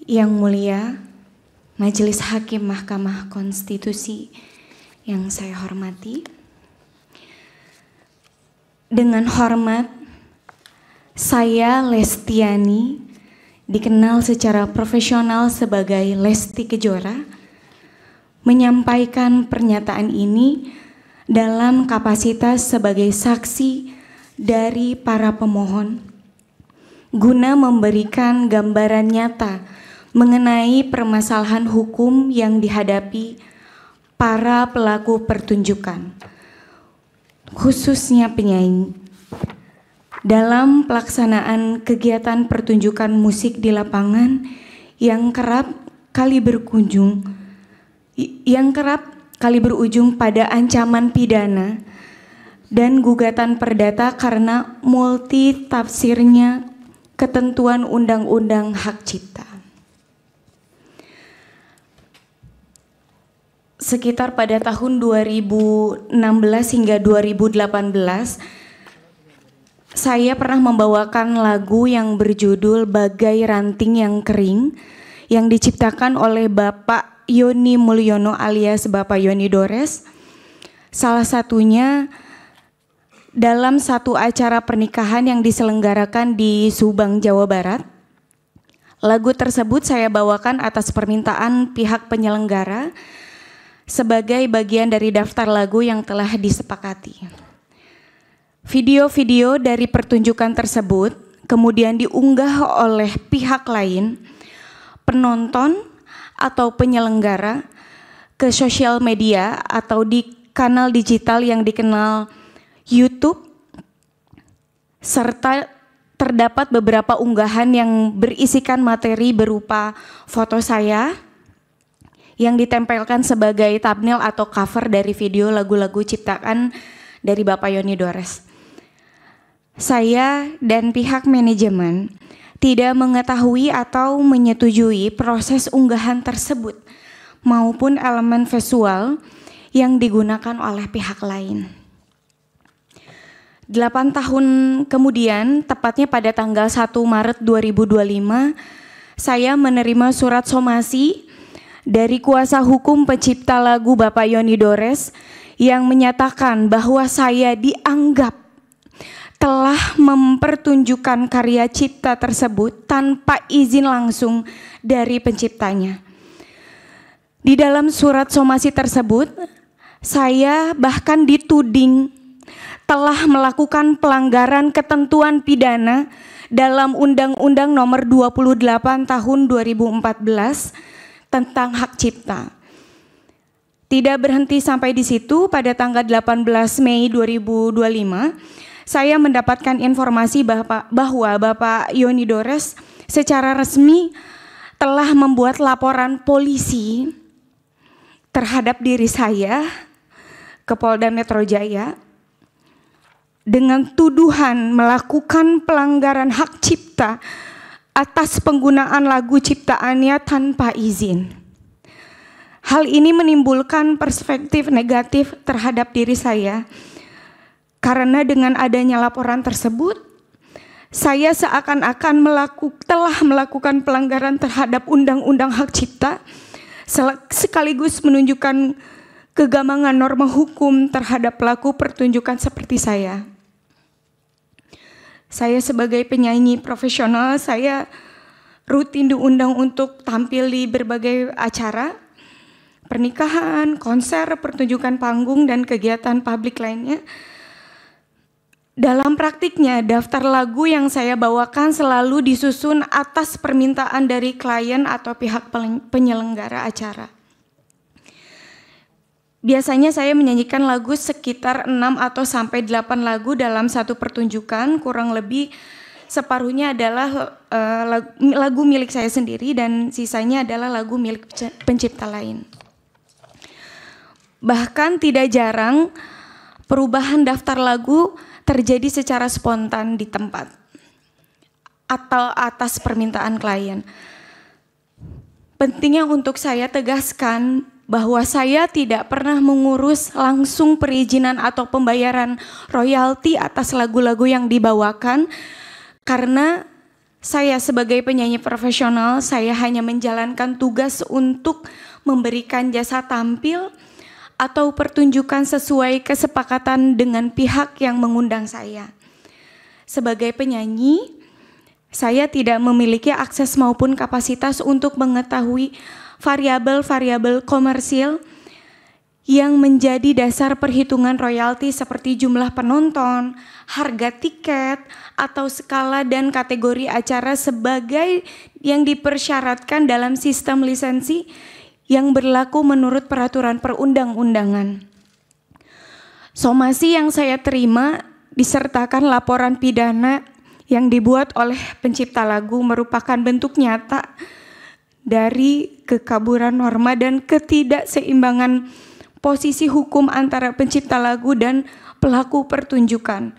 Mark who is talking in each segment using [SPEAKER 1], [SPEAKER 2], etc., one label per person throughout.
[SPEAKER 1] Yang mulia, Majelis Hakim Mahkamah Konstitusi yang saya hormati, dengan hormat, saya Lestiani, dikenal secara profesional sebagai Lesti Kejora, menyampaikan pernyataan ini dalam kapasitas sebagai saksi dari para pemohon, guna memberikan gambaran nyata mengenai permasalahan hukum yang dihadapi para pelaku pertunjukan, khususnya penyanyi, dalam pelaksanaan kegiatan pertunjukan musik di lapangan yang kerap kali berujung pada ancaman pidana dan gugatan perdata karena multi tafsirnya ketentuan Undang-Undang Hak Cipta. Sekitar pada tahun 2016 hingga 2018, saya pernah membawakan lagu yang berjudul Bagai Ranting yang Kering yang diciptakan oleh Bapak Yoni Mulyono alias Bapak Yoni Dores. Salah satunya dalam satu acara pernikahan yang diselenggarakan di Subang, Jawa Barat. Lagu tersebut saya bawakan atas permintaan pihak penyelenggara sebagai bagian dari daftar lagu yang telah disepakati. Video-video dari pertunjukan tersebut kemudian diunggah oleh pihak lain, penonton atau penyelenggara, ke sosial media atau di kanal digital yang dikenal YouTube, serta terdapat beberapa unggahan yang berisikan materi berupa foto saya yang ditempelkan sebagai thumbnail atau cover dari video lagu-lagu ciptaan dari Bapak Yoni Dores. Saya dan pihak manajemen tidak mengetahui atau menyetujui proses unggahan tersebut maupun elemen visual yang digunakan oleh pihak lain. 8 tahun kemudian, tepatnya pada tanggal 1 Maret 2025, saya menerima surat somasi dari kuasa hukum pencipta lagu Bapak Yoni Dores yang menyatakan bahwa saya dianggap telah mempertunjukkan karya cipta tersebut tanpa izin langsung dari penciptanya. Di dalam surat somasi tersebut, saya bahkan dituding telah melakukan pelanggaran ketentuan pidana dalam Undang-Undang Nomor 28 Tahun 2014 tentang hak cipta. Tidak berhenti sampai di situ, pada tanggal 18 Mei 2025, saya mendapatkan informasi bahwa Bapak Yoni Dores secara resmi telah membuat laporan polisi terhadap diri saya ke Polda Metro Jaya dengan tuduhan melakukan pelanggaran hak cipta atas penggunaan lagu ciptaannya tanpa izin. Hal ini menimbulkan perspektif negatif terhadap diri saya, karena dengan adanya laporan tersebut, saya seakan-akan telah melakukan pelanggaran terhadap Undang-Undang Hak Cipta, sekaligus menunjukkan kegamangan norma hukum terhadap pelaku pertunjukan seperti saya. Saya sebagai penyanyi profesional, saya rutin diundang untuk tampil di berbagai acara, pernikahan, konser, pertunjukan panggung, dan kegiatan publik lainnya. Dalam praktiknya, daftar lagu yang saya bawakan selalu disusun atas permintaan dari klien atau pihak penyelenggara acara. Biasanya saya menyanyikan lagu sekitar 6 atau sampai 8 lagu dalam satu pertunjukan, kurang lebih separuhnya adalah lagu milik saya sendiri dan sisanya adalah lagu milik pencipta lain. Bahkan tidak jarang perubahan daftar lagu terjadi secara spontan di tempat atau atas permintaan klien. Pentingnya untuk saya tegaskan bahwa saya tidak pernah mengurus langsung perizinan atau pembayaran royalti atas lagu-lagu yang dibawakan, karena Saya sebagai penyanyi profesional, saya hanya menjalankan tugas untuk memberikan jasa tampil atau pertunjukan sesuai kesepakatan dengan pihak yang mengundang saya. Sebagai penyanyi, saya tidak memiliki akses maupun kapasitas untuk mengetahui variabel-variabel komersil yang menjadi dasar perhitungan royalti seperti jumlah penonton, harga tiket, atau skala dan kategori acara sebagai yang dipersyaratkan dalam sistem lisensi yang berlaku menurut peraturan perundang-undangan. Somasi yang saya terima disertakan laporan pidana yang dibuat oleh pencipta lagu merupakan bentuk nyata dari kekaburan norma dan ketidakseimbangan posisi hukum antara pencipta lagu dan pelaku pertunjukan.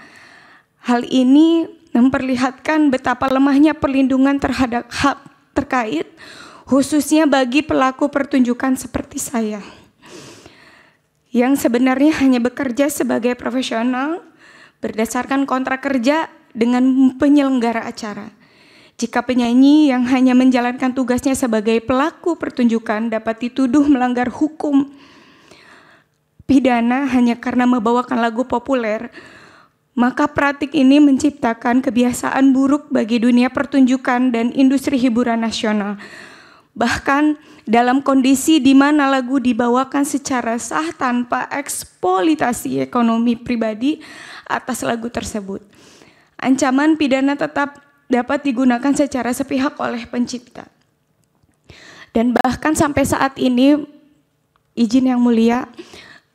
[SPEAKER 1] Hal ini memperlihatkan betapa lemahnya perlindungan terhadap hak terkait, khususnya bagi pelaku pertunjukan seperti saya, yang sebenarnya hanya bekerja sebagai profesional berdasarkan kontrak kerja dengan penyelenggara acara. Jika penyanyi yang hanya menjalankan tugasnya sebagai pelaku pertunjukan dapat dituduh melanggar hukum pidana hanya karena membawakan lagu populer, maka praktik ini menciptakan kebiasaan buruk bagi dunia pertunjukan dan industri hiburan nasional. Bahkan dalam kondisi di mana lagu dibawakan secara sah tanpa eksploitasi ekonomi pribadi atas lagu tersebut. Ancaman pidana tetap dapat digunakan secara sepihak oleh pencipta. Dan bahkan sampai saat ini, izin yang mulia,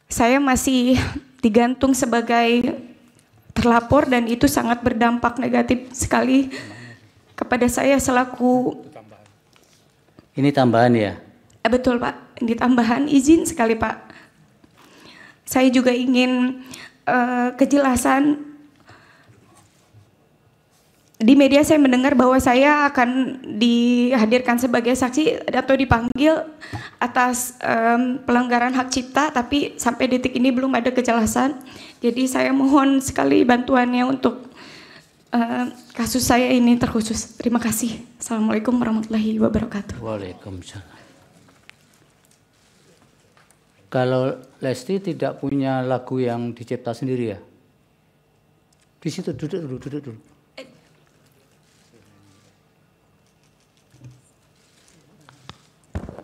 [SPEAKER 1] saya masih digantung sebagai terlapor dan itu sangat berdampak negatif sekali kepada saya selaku.
[SPEAKER 2] Ini tambahan ya?
[SPEAKER 1] Betul Pak, ini tambahan, izin sekali Pak. Saya juga ingin kejelasan. Di media saya mendengar bahwa saya akan dihadirkan sebagai saksi atau dipanggil atas pelanggaran hak cipta, tapi sampai detik ini belum ada kejelasan. Jadi saya mohon sekali bantuannya untuk kasus saya ini terkhusus. Terima kasih. Assalamualaikum warahmatullahi wabarakatuh.
[SPEAKER 2] Waalaikumsalam. Kalau Lesti tidak punya lagu yang dicipta sendiri ya? Di situ duduk dulu.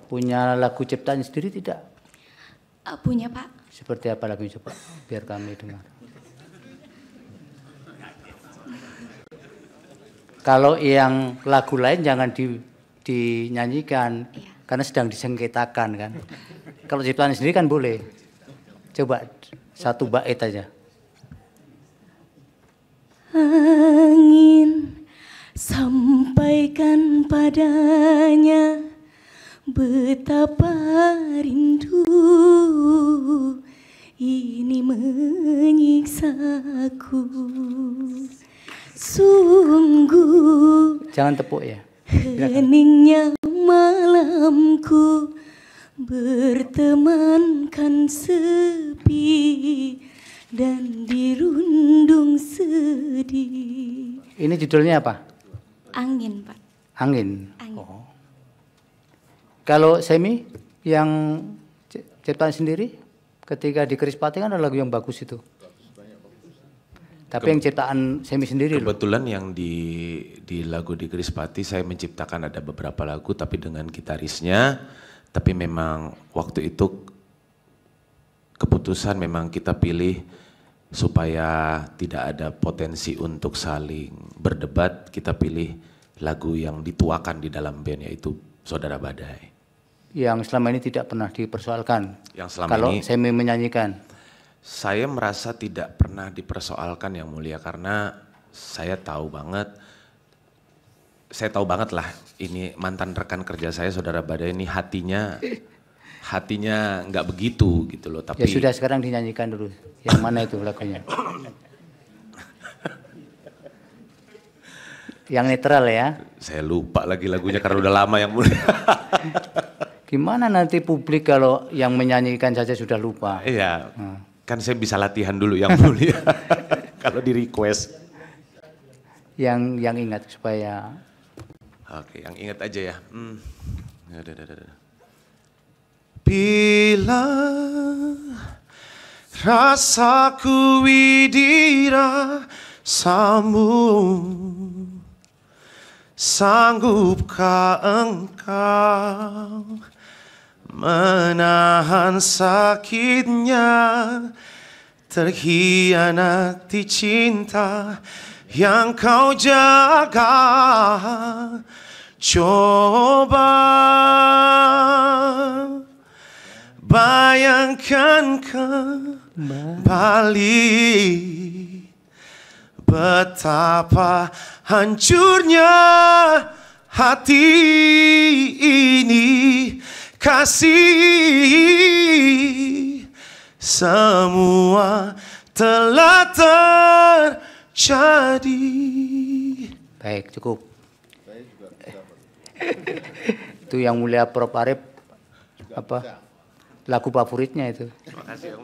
[SPEAKER 2] Punya lagu ciptaan sendiri tidak?
[SPEAKER 1] Punya Pak.
[SPEAKER 2] Seperti apa lagunya coba biar kami dengar. Kalau yang lagu lain jangan dinyanyikan, iya, karena sedang disengketakan kan. Kalau ciptaan sendiri kan boleh. Coba satu bait aja.
[SPEAKER 1] Angin sampaikan padanya betapa rindu ini menyiksaku. Sungguh
[SPEAKER 2] jangan tepuk ya.
[SPEAKER 1] heningnya malamku bertemankan sepi dan dirundung sedih.
[SPEAKER 2] Ini judulnya apa?
[SPEAKER 1] Angin Pak.
[SPEAKER 2] Angin.
[SPEAKER 1] Angin.
[SPEAKER 2] Oh. Kalau Semi yang ciptaan sendiri ketika di Krispati kan ada lagu yang bagus itu. Tapi yang ciptaan Semi sendiri
[SPEAKER 3] kebetulan loh. Yang di lagu di Krispati saya menciptakan ada beberapa lagu tapi dengan gitarisnya. Tapi memang waktu itu keputusan memang kita pilih supaya tidak ada potensi untuk saling berdebat. Kita pilih lagu yang dituakan di dalam band yaitu Saudara Badai.
[SPEAKER 2] Yang selama ini tidak pernah dipersoalkan.
[SPEAKER 3] Yang selama
[SPEAKER 2] kalau
[SPEAKER 3] ini
[SPEAKER 2] Semi menyanyikan.
[SPEAKER 3] Saya merasa tidak pernah dipersoalkan Yang Mulia karena saya tahu banget lah ini mantan rekan kerja saya Saudara Badai ini hatinya nggak begitu gitu loh. Tapi
[SPEAKER 2] ya sudah sekarang dinyanyikan dulu. Yang mana itu lagunya? Yang netral ya.
[SPEAKER 3] Saya lupa lagi lagunya karena udah lama Yang Mulia.
[SPEAKER 2] Gimana nanti publik kalau yang menyanyikan saja sudah lupa?
[SPEAKER 3] Iya, kan saya bisa latihan dulu Yang Mulia. Kalau di request.
[SPEAKER 2] Yang ingat supaya
[SPEAKER 3] Oke, yang ingat aja ya. Bila rasaku widira sambung, sanggupkah engkau menahan sakitnya terhianati cinta yang kau jaga? Coba bayangkan kembali betapa hancurnya hati ini. Kasih semua telah terjadi.
[SPEAKER 2] Baik, cukup. Itu yang mulia Prof Arif, apa lagu favoritnya itu.
[SPEAKER 3] Terima kasih.